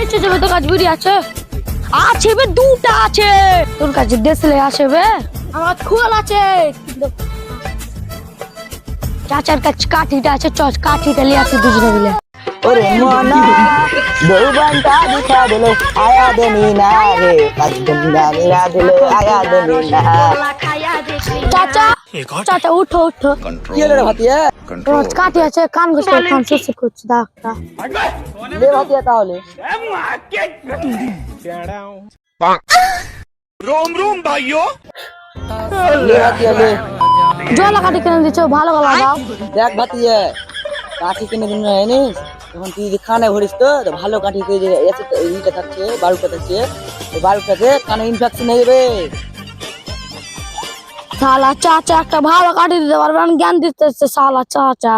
ইচ্ছে যাবে তোর কাছে বিড়ি আছে? আছে বে, দুটা আছে। তোর কাছে দেশলে আসে বে? আমার খোল আছে। চাচার কাছে কাঠিটা আছে, চ কাঠিটা নিয়ে আসি দুজনে মিলে। ওরে মনা বউবানটা দিখা দিলো আয়া দেনি না রে কাজদুন্ডা মিলা দিলো আয়া দেনি না। চাচা চাচা উঠো উঠো। কি হলো রে ভাতিয়া? রোজ কাঠি আছে, কান ঘুষতে কান শেষ করছি। ডাক্তার লে ভাতিয়া তাহলে रोम रोम भाइयों লে ভাতিয়া লে। জলা কাঠি কিনে দিচ্ছ, ভালো ভালো দাও। দেখ ভাতিয়া কাঠি কিনে দিন জানিস, তখন তুই যদি কানে ভরিস তো ভালো কাঠি তুই যে এইটা থাকছে বারুটা থাকছে, ওই বারুটাতে কানে ইনফেকশন হয়ে যাবে। শালা চাচা একটা ভালো কাঠি দিতে পারবে না, জ্ঞান দিতেছে শালা চাচা।